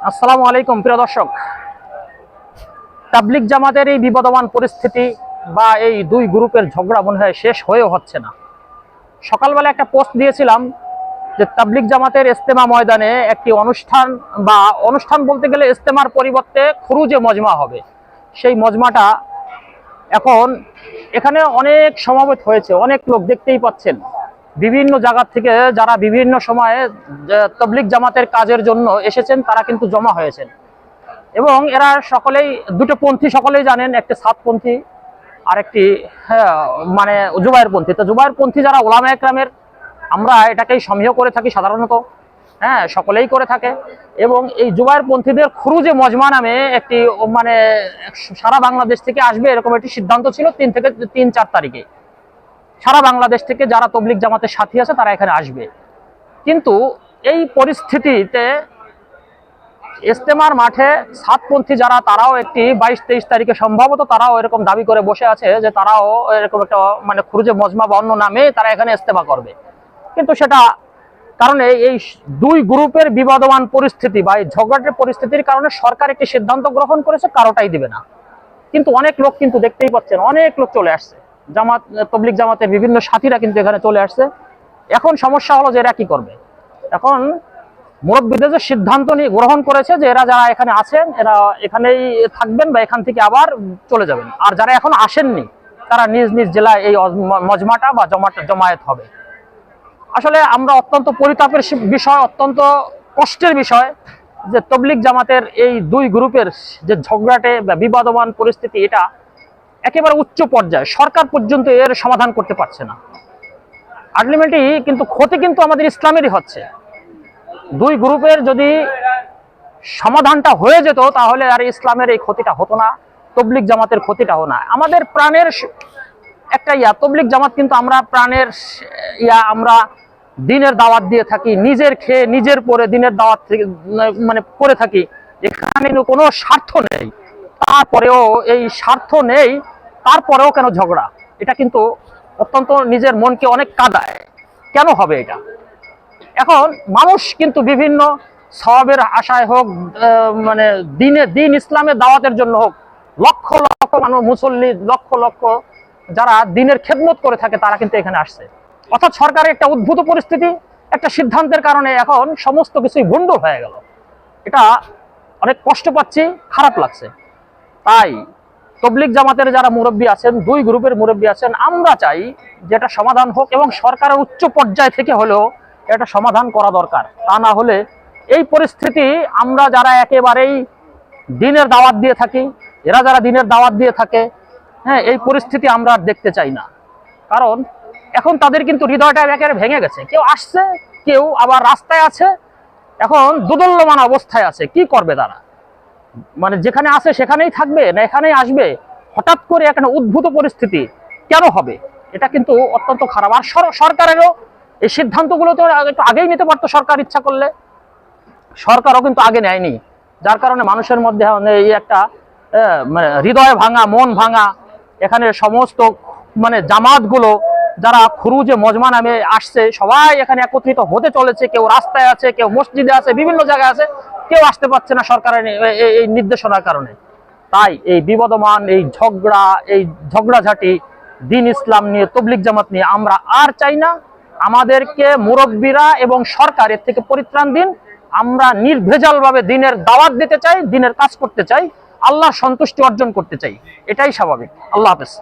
আসসালামু আলাইকুম প্রিয় দর্শক। তাবলিগ জামাতের এই বিবদমান পরিস্থিতি বা এই দুই গ্রুপের ঝগড়া মনে হয় শেষ হয়েও হচ্ছে না। সকালবেলা একটা পোস্ট দিয়েছিলাম যে তাবলিগ জামাতের ইজতেমা ময়দানে একটি অনুষ্ঠান বলতে গেলে ইজতেমার পরিবর্তে খুরুজে মজমা হবে। সেই মজমাটা এখন এখানে অনেক সমাবেত হয়েছে, অনেক লোক দেখতেই পাচ্ছেন। বিভিন্ন জায়গা থেকে যারা বিভিন্ন সময়ে তাবলিগ জামাতের কাজের জন্য এসেছেন তারা কিন্তু জমা হয়েছেন এবং এরা সকলেই দুটো পন্থী, সকলেই জানেন, একটি সাতপন্থী আর একটি মানে জুবায়ের পন্থী। তো জুবায়ের পন্থী যারা ওলামা একরামের, আমরা এটাকেই সমীহ করে থাকি সাধারণত, সকলেই করে থাকে। এবং এই জুবায়ের পন্থীদের খুরুজে মজমা নামে একটি মানে সারা বাংলাদেশ থেকে আসবে এরকম একটি সিদ্ধান্ত ছিল 3 থেকে 4 তারিখে। সারা বাংলাদেশ থেকে যারা তাবলিগ জামাতের সাথী আছে তারা এখানে আসবে। কিন্তু এই পরিস্থিতিতে ইজতেমার মাঠে সাতপন্থী যারা, তারাও একটি 22-23 তারিখে সম্ভবত তারাও এরকম দাবি করে বসে আছে যে তারাও এরকম একটা মানে খুরুজে মজমা বা অন্য নামে তারা এখানে ইজতেমা করবে। কিন্তু সেটা কারণে এই দুই গ্রুপের বিবাদমান পরিস্থিতি বা এই ঝগড়াটের পরিস্থিতির কারণে সরকার একটি সিদ্ধান্ত গ্রহণ করেছে, কারোটাই দিবে না। কিন্তু অনেক লোক কিন্তু দেখতেই পাচ্ছেন, অনেক লোক চলে আসছে, তাবলিগ জামাতের বিভিন্ন সাথীরা কিন্তু এখানে চলে আসছে। এখন সমস্যা হলো যে এরা কি করবে। এখন মুরব্বীদের যে সিদ্ধান্ত নিয়ে গ্রহণ করেছে যে এরা যারা এখানে আছেন এরা এখানেই থাকবেন বা এখান থেকে আবার চলে যাবেন, আর যারা এখন আসেননি তারা নিজ নিজ জেলায় এই মজমাটা বা জমায়েত হবে। আসলে আমরা অত্যন্ত পরিতাপের বিষয়, অত্যন্ত কষ্টের বিষয় যে তাবলিগ জামাতের এই দুই গ্রুপের যে ঝগড়াটে বা বিবাদমান পরিস্থিতি, এটা একেবারে উচ্চ পর্যায়ে, সরকার পর্যন্ত এর সমাধান করতে পারছে না। আলটিমেটলি কিন্তু ক্ষতি কিন্তু আমাদের ইসলামেরই হচ্ছে। দুই গ্রুপের যদি সমাধানটা হয়ে যেত তাহলে আর ইসলামের এই ক্ষতিটা হতো না, তাবলিগ জামাতের ক্ষতিটা হতো না। আমাদের প্রাণের একটা তাবলিগ জামাত কিন্তু আমরা প্রাণের আমরা দিনের দাওয়াত দিয়ে থাকি, নিজের খেয়ে নিজের পরে দিনের দাওয়াত মানে করে থাকি। এখানে কোনো স্বার্থ নেই, তারপরেও এই স্বার্থ নেই, তারপরেও কেন ঝগড়া? এটা কিন্তু অত্যন্ত নিজের মনকে অনেক কাঁদায়। কেন হবে এটা? এখন মানুষ কিন্তু বিভিন্ন সওয়াবের আশায় হোক, মানে দিন ইসলামের দাওয়াতের জন্য হোক, লক্ষ লক্ষ মানুষ, মুসল্লি লক্ষ লক্ষ যারা দিনের খেদমত করে থাকে তারা কিন্তু এখানে আসছে। অর্থাৎ সরকারের একটা উদ্ভূত পরিস্থিতি, একটা সিদ্ধান্তের কারণে এখন সমস্ত কিছুই ভণ্ড হয়ে গেল। এটা অনেক কষ্ট পাচ্ছি, খারাপ লাগছে। তাই তাবলিগ জামাতের যারা মুরব্বী আছেন, দুই গ্রুপের মুরব্বী আছেন, আমরা চাই যে এটা সমাধান হোক এবং সরকারের উচ্চ পর্যায় থেকে হলেও এটা সমাধান করা দরকার। তা না হলে এই পরিস্থিতি, আমরা যারা একেবারেই দিনের দাওয়াত দিয়ে থাকি, এরা যারা দিনের দাওয়াত দিয়ে থাকে, এই পরিস্থিতি আমরা দেখতে চাই না। কারণ এখন তাদের কিন্তু হৃদয়টা একেবারে ভেঙে গেছে। কেউ আসছে, কেউ আবার রাস্তায় আছে, এখন দোদুল্যমান অবস্থায় আছে। কি করবে তারা? মানে যেখানে আছে সেখানেই থাকবে না এখানেই আসবে? হঠাৎ করে একটা উদ্ভূত পরিস্থিতি কেন হবে? এটা কিন্তু অত্যন্ত খারাপ। আর সরকারেরও এই সিদ্ধান্তগুলো তো একটু আগেই নিতে পারতো সরকার ইচ্ছা করলে। সরকারও কিন্তু আগে নেয়নি, যার কারণে মানুষের মধ্যে এই একটা হৃদয় ভাঙা, মন ভাঙা। এখানে সমস্ত মানে জামাতগুলো যারা খুরুজে মজমা নামে আসছে, সবাই এখানে একত্রিত হতে চলেছে। কেউ রাস্তায় আছে, কেউ মসজিদে আছে, বিভিন্ন জায়গায় আছে, কেউ আসতে পারছে না সরকারের এই নির্দেশনার কারণে। তাই এই বিবদমান, এই ঝগড়াঝাটি দিন ইসলাম নিয়ে, তাবলিগ জামাত নিয়ে আমরা আর চাই না। আমাদেরকে মুরব্বীরা এবং সরকার এর থেকে পরিত্রাণ দিন। আমরা নির্ভেজালভাবে দিনের দাওয়াত দিতে চাই, দিনের কাজ করতে চাই, আল্লাহর সন্তুষ্টি অর্জন করতে চাই। এটাই স্বাভাবিক। আল্লাহ হাফেজ।